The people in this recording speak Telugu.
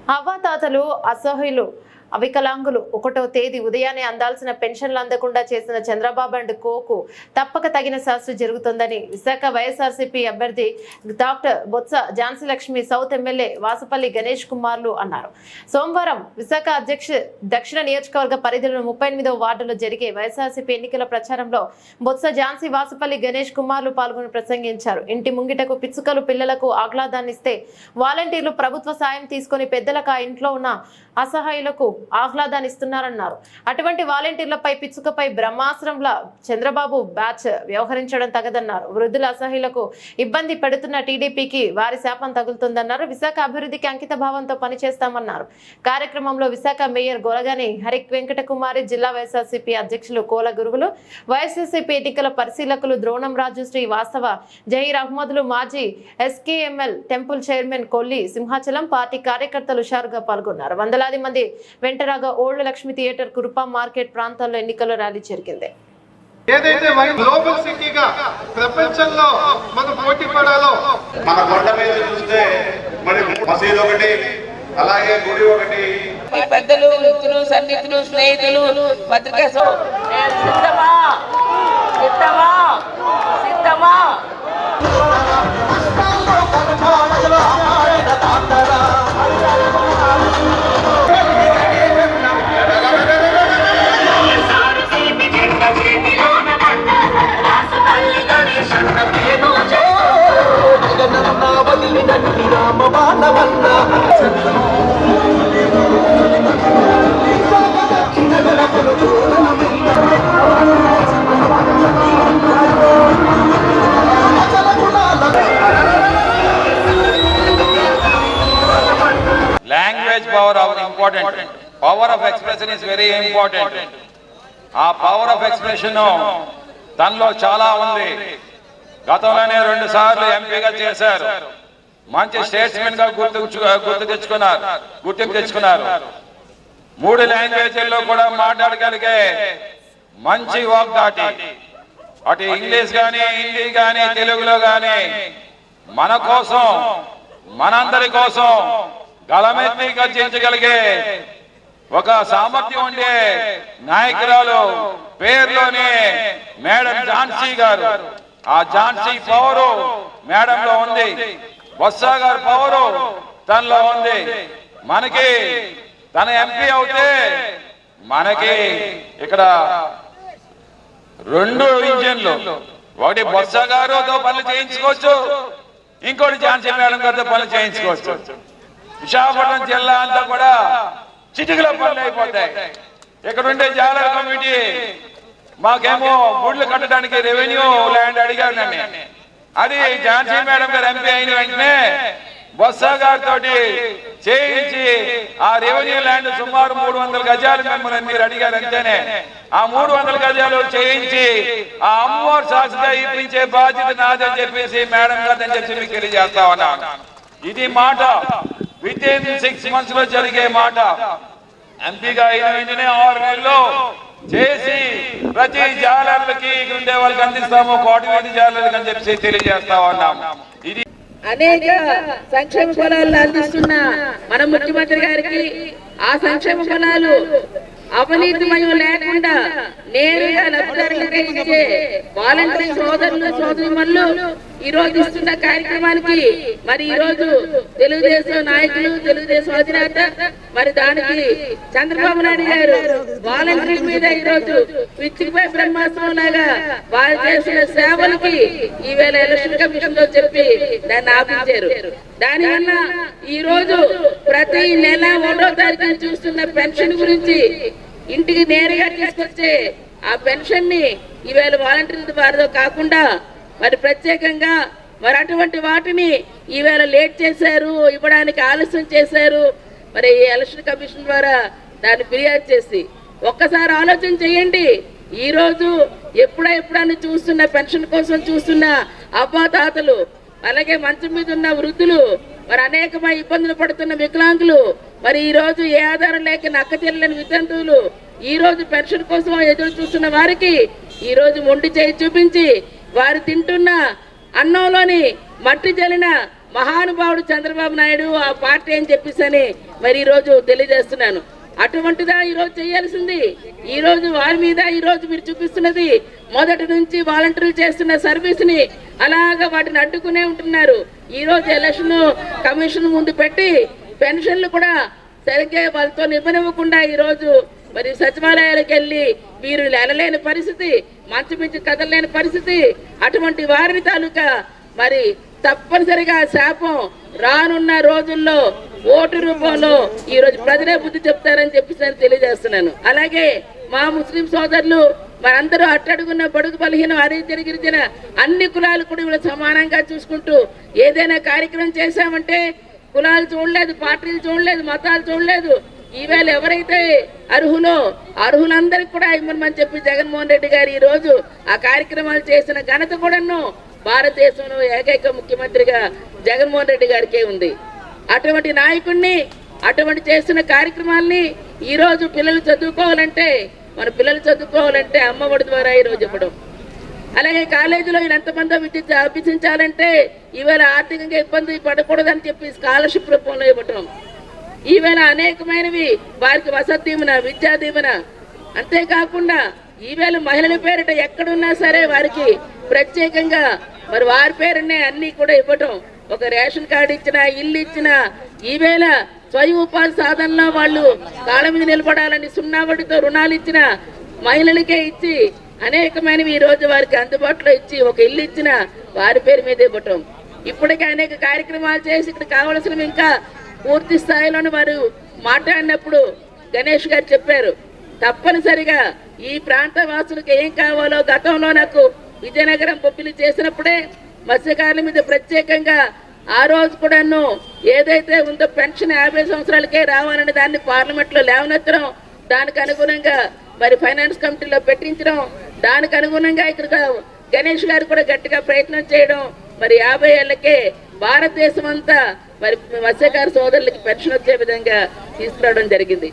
అవ్వాతాతలు అసహ్యులు వికలాంగులు 1వ తేదీ ఉదయాన్నే అందాల్సిన పెన్షన్లు అందకుండా చేసిన చంద్రబాబు అండ్ కోకు తప్పక తగిన శాస్త్రి జరుగుతుందని విశాఖ వైఎస్ఆర్సీపీ అభ్యర్థి doctor Botsa Jhansi Lakshmi south MLA Vasupalli Ganesh కుమార్లు అన్నారు. సోమవారం విశాఖ దక్షిణ నియోజకవర్గ పరిధిలోని 38వ వార్డులో జరిగే వైఎస్ఆర్సీపీ ఎన్నికల ప్రచారంలో బొత్స ఝాన్సీ వాసుపల్లి గణేష్ కుమార్లు పాల్గొని ప్రసంగించారు. ఇంటి ముంగిటకు పిచ్చుకలు పిల్లలకు ఆహ్లాదాన్నిస్తే వాలంటీర్లు ప్రభుత్వ సాయం తీసుకుని పెద్దలకు ఆ ఇంట్లో ఉన్న అసహాయులకు ఆహ్లాదాన్ని ఇస్తున్నారన్నారు. అటువంటి వాలంటీర్లపై పిచ్చుకపై బ్రహ్మాస్త్రంలా చంద్రబాబు బ్యాచ్ వ్యవహరించడం తగదన్నారు. వృద్ధుల అసహాయులకు ఇబ్బంది పెడుతున్న టీడీపీకి వారి శాపం తగులుతుందన్నారు. విశాఖ అభివృద్ధికి అంకిత భావంతో పనిచేస్తామన్నారు. కార్యక్రమంలో విశాఖ మేయర్ గొలగాని హరిక్ వెంకటకుమారి, జిల్లా వైఎస్ఆర్సీపీ అధ్యక్షులు కోల గురువులు, వైఎస్ఆర్సీపీ ఎన్నికల పరిశీలకులు ద్రోణం రాజు, శ్రీ వాస్తవ, జహీర్ అహ్మదులు, మాజీ SKML temple chairman Kolli Simhachalam, party కార్యకర్తలు హుషారుగా పాల్గొన్నారు. వందలాది మంది వెంటరాగా ఓల్డ్ లక్ష్మి థియేటర్, కురుపా మార్కెట్ ప్రాంతాల్లో ఎన్నికల ర్యాలీ జరిగింది. ఏదైతే గ్లోబల్ సిటీగా ప్రపంచంలో మనం పోటీ పడాలో మన కొండ మీద చూస్తే మరి మసీదు ఒకటి, అలాగే గుడి ఒకటి, పెద్దలు, మిత్రులు, సన్నిహితులు, స్నేహితులు, పత్రికా సిద్ధమా సిద్ధమా సిద్ధమా Language power is important. Power of expression is very important. ఆ పవర్ ఆఫ్ ఎక్స్ప్రెషన్ తనలో చాలా ఉంది. గతంలోనే 2 సార్లు ఎంపీగా చేశారు. మంచి స్టేట్స్మెన్ గా గుర్తింపు తెచ్చుకున్నారు. 3 లాంగ్వేజ్ల్లో కూడా మాట్లాడగలిగే మంచి వాగ్దాటి. అటు ఇంగ్లీష్ కానీ, హిందీ కానీ, తెలుగులో కానీ మన కోసం, మనందరి కోసం గలమెత్తి గర్జించగలిగే ఒక సామర్థ్యం ఉండే నాయకురాలు పేరులోనే మేడం ఝాన్సీ గారు. ఆ ఝాన్సీ పవరు మేడంలో ఉంది. బొత్స గారి పవరు తనలో ఉంది. మనకి తన ఎంపీ అవుతే మనకి ఇక్కడ 2 ఇంజన్లు, ఒకటి బొత్స గారుతో పనులు చేయించుకోవచ్చు, ఇంకోటి ఝాన్సీ మేడం గారితో పనులు చేయించుకోవచ్చు. విశాఖపట్నం జిల్లా అంతా కూడా చిటికల పనులు అయిపోతాయి. ఇక్కడ ఉండే జాలర్ కమిటీ మాకేమో గుడ్లు కట్టడానికి రెవెన్యూ ల్యాండ్ అడిగారు నన్ను. అది ఝాన్సీ మేడం గారు ఎంపీ అయిన వెంటనే బొత్స గారితో చేయించి ఆ రెవెన్యూ ల్యాండ్ సుమారు 300 గజాలు మిమ్మల్ని మీరు అడిగారు అంటేనే ఆ 300 గజాలు చేయించి ఆ అమ్మవారి సాక్షిగా ఇప్పించే బాధ్యత నాదని చెప్పేసి మేడం గారిని చెప్పి మీకు తెలియజేస్తా ఉన్నాను. ఇది మాట విత్ ఇన్ 6 months లో జరిగే మాట. ఎంపీగా అయిన వెంటనే 6 నెలల్లో చేసి ప్రతి జాలర్లకి ఉండే వాళ్ళకి అందిస్తాము, 1,000,000 జాలర్లకి అని చెప్పి తెలియజేస్తా ఉన్నాము. ఇది అనేక సంక్షేమ ఫలాలను అందిస్తున్న మన ముఖ్యమంత్రి గారికి ఆ సంక్షేమ ఫలాలు అవినీతిమయం లేకుండా నేరుగా లబ్ధిదారులకు ఇచ్చే వాలంటీర్ సోదరులు సోదరిమణులు ఈ రోజు ఇస్తున్న కార్యక్రమానికి మరి ఈ రోజు తెలుగుదేశం నాయకులు, తెలుగుదేశం అధినేత మరి దానికి చంద్రబాబు నాయుడు గారు వాలంటీర్ మీద ఈ రోజు పిచ్చిపై బ్రహ్మాస్త్రం లాగా వారు చేసిన సేవలకి ఈవేళ ఎలక్షన్ కమిషన్ లో చెప్పి దాన్ని ఆపించారు. దానివల్ల ఈ రోజు ప్రతి నెల 1వ తారీఖున చూస్తున్న పెన్షన్ గురించి ఇంటికి నేరుగా తీసుకొచ్చే ఆ పెన్షన్ ని ఈవేళ వాలంటీర్ల ద్వారా కాకుండా మరి ప్రత్యేకంగా మరి అటువంటి వాటిని ఈవేళ లేట్ చేశారు, ఇవ్వడానికి ఆలస్యం చేశారు. మరి ఎలక్షన్ కమిషన్ ద్వారా దాన్ని ఫిర్యాదు చేసి ఒక్కసారి ఆలోచన చేయండి. ఈ రోజు ఎప్పుడని చూస్తున్న పెన్షన్ కోసం చూస్తున్న అవ్వాతాతలు, అలాగే మంచం మీద ఉన్న వృద్ధులు, మరి అనేకమైన ఇబ్బందులు పడుతున్న వికలాంగులు, మరి ఈ రోజు ఏ ఆధారం లేక నక్క చెల్లని వితంతువులు ఈ రోజు పెన్షన్ కోసం ఎదురు చూస్తున్న వారికి ఈ రోజు మొండి చేయి చూపించి వారు తింటున్న అన్నంలోని మట్టి జల్లిన మహానుభావుడు చంద్రబాబు నాయుడు ఆ పార్టీ అని చెప్పేసి మరి ఈరోజు తెలియజేస్తున్నాను. అటువంటిదా ఈరోజు చేయాల్సింది? ఈరోజు వారి మీద ఈరోజు మీరు చూపిస్తున్నది మొదటి నుంచి వాలంటీర్లు చేస్తున్న సర్వీస్ ని అలాగా వాటిని అడ్డుకునే ఉంటున్నారు. ఈరోజు ఎలక్షన్ కమిషన్ ముందు పెట్టి పెన్షన్లు కూడా సరిగ్గా వాళ్ళతో ఇవ్వనివ్వకుండా ఈరోజు మరి సచివాలయాలకు వెళ్ళి వీరు వెళ్ళలేని పరిస్థితి, మంచి మించి కదలలేని పరిస్థితి. అటువంటి వారిని తాలూకా మరి తప్పనిసరిగా శాపం రానున్న రోజుల్లో ఓటు రూపంలో ఈ రోజు ప్రజలే బుద్ధి చెప్తారని చెప్పేసి నేను తెలియజేస్తున్నాను. అలాగే మా ముస్లిం సోదరులు మనందరూ అట్టడుగున్న బడుగు బలహీన హరిజన గిరిజన అన్ని కులాలు కూడా వీళ్ళు సమానంగా చూసుకుంటూ ఏదైనా కార్యక్రమం చేశామంటే కులాలు చూడలేదు, పార్టీలు చూడలేదు, మతాలు చూడలేదు. ఈవేళ ఎవరైతే అర్హులందరికీ కూడా ఇవ్వమని చెప్పి జగన్మోహన్ రెడ్డి గారు ఈ రోజు ఆ కార్యక్రమాలు చేసిన ఘనత కూడాను భారతదేశంలో ఏకైక ముఖ్యమంత్రిగా జగన్మోహన్ రెడ్డి గారికే ఉంది. అటువంటి నాయకుడిని, అటువంటి చేసిన కార్యక్రమాల్ని ఈ రోజు పిల్లలు చదువుకోవాలంటే మన పిల్లలు చదువుకోవాలంటే అమ్మఒడి ద్వారా ఈ రోజు ఇవ్వడం, అలాగే కాలేజీలో ఎంతమందో విద్య అభ్యసించాలంటే ఈవేళ ఆర్థికంగా ఇబ్బంది పడకూడదని చెప్పి స్కాలర్షిప్ రూపంలో ఇవ్వటం, ఈవేళ అనేకమైనవి వారికి వసతి దీవెన, విద్యా దీవెన. అంతేకాకుండా ఈవేళ మహిళల పేరిట ఎక్కడున్నా సరే వారికి ప్రత్యేకంగా మరి వారి పేరునే అన్ని కూడా ఇవ్వటం, ఒక రేషన్ కార్డు ఇచ్చినా, ఇల్లు ఇచ్చినా, ఈవేళ స్వయం ఉపాధి సాధనలో వాళ్ళు కాళ్ళ మీద నిలబడాలని 0 వడ్డీతో రుణాలు ఇచ్చిన మహిళలకే ఇచ్చి అనేకమైనవి ఈ రోజు వారికి అందుబాటులో ఇచ్చి ఒక ఇల్లు ఇచ్చిన వారి పేరు మీద ఇవ్వటం. ఇప్పటికే అనేక కార్యక్రమాలు చేసి ఇక్కడ కావలసినవి ఇంకా పూర్తి స్థాయిలోనే వారు మాట్లాడినప్పుడు గణేష్ గారు చెప్పారు, తప్పనిసరిగా ఈ ప్రాంత వాసులకు ఏం కావాలో గతంలో నాకు విజయనగరం బొబ్బిలి చేసినప్పుడే మత్స్యకారుల మీద ప్రత్యేకంగా ఆ రోజు కూడాను ఏదైతే ఉందో పెన్షన్ 50 సంవత్సరాలకే రావాలని దాన్ని పార్లమెంట్ లో లేవనెత్తడం, దానికి అనుగుణంగా మరి ఫైనాన్స్ కమిటీలో పెట్టించడం, దానికి అనుగుణంగా ఇక్కడ గణేష్ గారు కూడా గట్టిగా ప్రయత్నం చేయడం, మరి 50 ఏళ్లకే భారతదేశం అంతా మరి మత్స్యకార సోదరులకి పెన్షన్ వచ్చే విధంగా తీసుకురావడం జరిగింది.